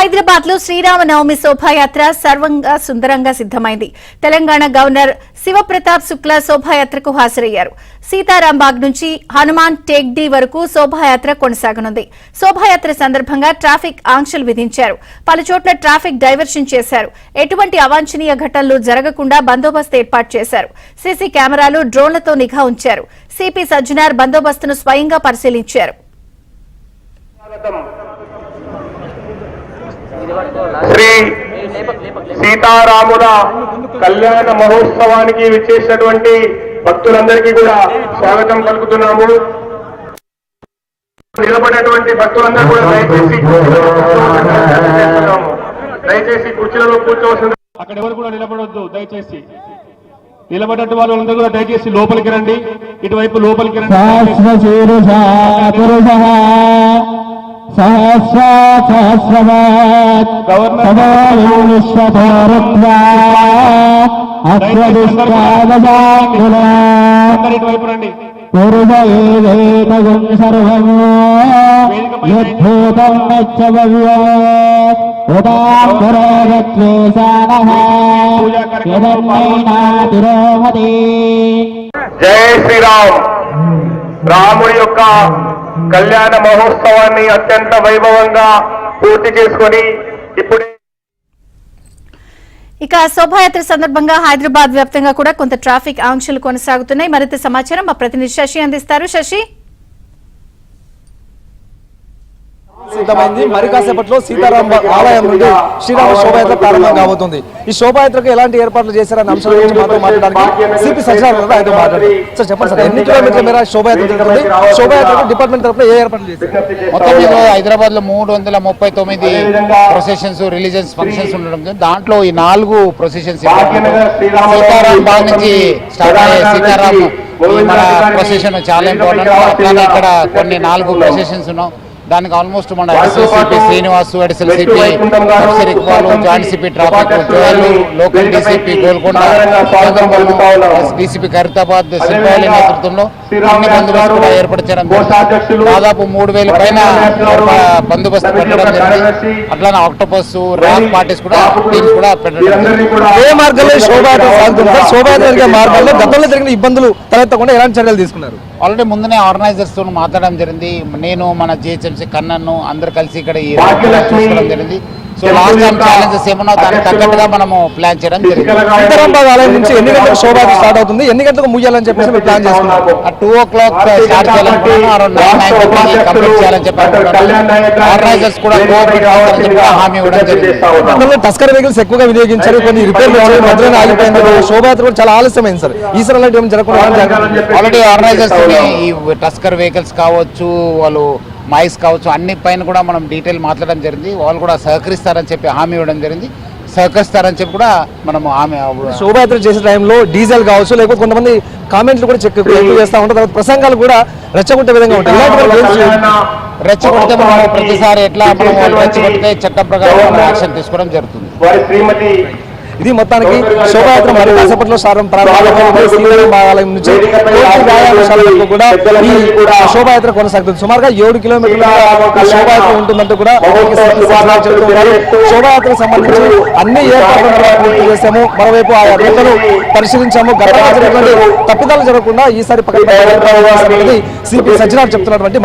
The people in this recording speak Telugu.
హైదరాబాద్ లో శ్రీరామనవమి శోభాయాత్ర సర్వంగా సుందరంగా సిద్దమైంది. తెలంగాణ గవర్నర్ శివప్రతాప్ శుక్లా శోభాయాత్రకు హాజరయ్యారు. సీతారాంబాగ్ నుంచి హనుమాన్ టేక్డీ వరకు శోభాయాత్ర కొనసాగనుంది. శోభాయాత్ర సందర్భంగా ట్రాఫిక్ ఆంక్షలు విధించారు. పలుచోట్ల ట్రాఫిక్ డైవర్షన్ చేశారు. ఎటువంటి అవాంఛనీయ ఘటనలు జరగకుండా బందోబస్తు ఏర్పాటు చేశారు. సీసీ కెమెరాలు, డ్రోన్లతో నిఘా ఉంచారు. సిపి సజ్జనార్ బందోబస్తును స్వయంగా పరిశీలించారు. శ్రీ సీతారాముల కళ్యాణ మహోత్సవానికి విచ్చేసినటువంటి భక్తులందరికీ కూడా స్వాగతం పలుకుతున్నాము. నిలబడినటువంటి భక్తులందరూ కూడా దయచేసి కుర్చీలలో కూర్చోవలసింది. అక్కడ ఎవరు కూడా నిలబడొద్దు. దయచేసి నిలబడ్డట్టు వాళ్ళందరూ కూడా దయచేసి లోపలికి రండి. ఇటువైపు లోపలికి రండి. ఇటువైపు రండి. జై శ్రీరామ్. రాముడి యొక్క కళ్యాణ మహోత్సవాన్ని అత్యంత వైభవంగా పూర్తి చేసుకుని ఇప్పుడే ఇక శోభాయాత్ర సందర్భంగా హైదరాబాద్ వ్యాప్తంగా కూడా కొంత ట్రాఫిక్ ఆంక్షలు కొనసాగుతున్నాయి. మరింత సమాచారం మా ప్రతినిధి శశి అందిస్తారు. శశి, సిద్ధమైంది. మరి కాసేపట్లో సీతారాం ఆలయం నుండి శ్రీరామ శోభాయాత్ర ప్రారంభం కాబోతుంది. ఈ శోభాయాత్రకు ఎలాంటి ఏర్పాట్లు చేశారన్న అంశాల గురించి మాతో మాట్లాడడానికి సిపి సజ్జనార్ ఆయనతో మాట్లాడారు. సార్ చెప్పండి సార్, ఎన్ని కిలోమీటర్ల మేర శోభాయాత్ర జరుగుతుంది? శోభాయాత్రకు డిపార్ట్మెంట్ తరఫున ఏ ఏర్పాట్లు చేశారు? మొత్తం హైదరాబాద్ లో 339 ప్రొసెషన్స్, రిలీజియస్ ఫంక్షన్స్ ఉండడం, దాంట్లో ఈ 4 ప్రొసెషన్స్ సీతారాం బాగ్ నుంచి స్టార్ట్ అయ్యే సీతారాం మన ప్రొసెషన్ చాలా ఇంపార్టెంట్. అట్లానే ఇక్కడ కొన్ని 4 ప్రొసెషన్స్ ఉన్నాం. దానికి ఆల్మోస్ట్ మన additional CP Srinivasu, additional CP professor Iqbal, joint CP traffic Joel, local DCP Golconda, DCP Khairatabad, Shilpavalli నేతృత్వంలో అన్ని బందోబస్తు కూడా ఏర్పరచడం జరిగింది. దాదాపు 3000 పైన బందోబస్తు పెట్టడం జరిగింది. అట్లానే ఆక్టోపస్, ర్యాక్ పార్టీస్ కూడా టీమ్స్ కూడా పెట్టడం జరిగింది. ఏ మార్గంలో శోభాయాత్ర సాగుతుంది? శోభాయాత్ర జరిగే మార్గాల్లో గతంలో జరిగిన ఇబ్బందులు తలెత్తకుండా ఎలాంటి చర్యలు తీసుకున్నారు? ఆల్రెడీ ముందునే ఆర్గనైజర్స్ తో మాట్లాడడం జరిగింది. నేను మన జిహెచ్ఎంసీ కన్నన్ను అందరు కలిసి ఇక్కడ ఈ చూసుకోవడం జరిగింది. సో లాస్ట్ టైం ఛాలెంజెస్ ఏమన్నా దానికి తగ్గట్టుగా మనము ప్లాన్ చేయడం జరిగింది. సీతారాంబాగ్ ఆలయం నుంచి ఎన్ని గంటలకు శోభాయాత్ర స్టార్ట్ అవుతుంది? ఎన్ని గంటలకు ముయ్యాలని చెప్పేసి మీరు ప్లాన్ చేసుకున్నారు? 2 o'clock స్టార్ట్ చేయాలనుకుంటున్నాను. అరౌండ్ 9 కంప్లీట్ చేయాలని చెప్పి ఆర్గనైజర్స్ కూడా హామీ ఇవ్వడం జరిగింది. టస్కర్ వెహికల్స్ ఎక్కువగా వినియోగించారు, కొన్ని రిపేర్లు మధ్యలో ఆగిపోయింది. శోభాయాత్ర కూడా చాలా ఆలస్యమైంది సార్. ఈసారి అలాంటి ఏం జరగకుండా ఆల్రెడీ ఆర్గనైజర్స్ ఈ టస్కర్ వెహికల్స్ కావచ్చు, వాళ్ళు మైక్స్ కావచ్చు, అన్ని పైన కూడా మనం డీటెయిల్ మాట్లాడడం జరిగింది. వాళ్ళు కూడా సహకరిస్తారని చెప్పి హామీ ఇవ్వడం జరిగింది. సహకరిస్తారని చెప్పి కూడా మనము హామీ. శోభాయాత్ర చేసే టైంలో డీజిల్ కావచ్చు, లేకపోతే కొంతమంది కామెంట్లు కూడా ఎక్కువ చేస్తూ ఉంటారు. తర్వాత ప్రసంగాలు కూడా రెచ్చగొట్టే విధంగా ఉంటాయి. రెచ్చగొడితే మనం ప్రతిసారి ఎట్లా మనం రెచ్చగొడితే చట్టం ప్రకారం యాక్షన్ తీసుకోవడం జరుగుతుంది. ఇది మొత్తానికి శోభాయాత్ర మరి కాసేపట్లో ఆలయం నుంచి వ్యాయామశాల కూడా ఈ శోభాయాత్ర కొనసాగుతుంది. సుమారుగా 7 కిలోమీటర్ల శోభాయాత్ర ఉంటుందంటూ కూడా చెబుతున్నారు. శోభాయాత్రకు సంబంధించి అన్ని ఏర్పాట్లు పూర్తి చేశాము. మరోవైపు ఆ రూట్లను పరిశీలించాము. గతంలో జరిగినటువంటి తప్పిదాలు జరగకుండా ఈసారి సిపి సజ్జనార్ చెప్తున్నటువంటి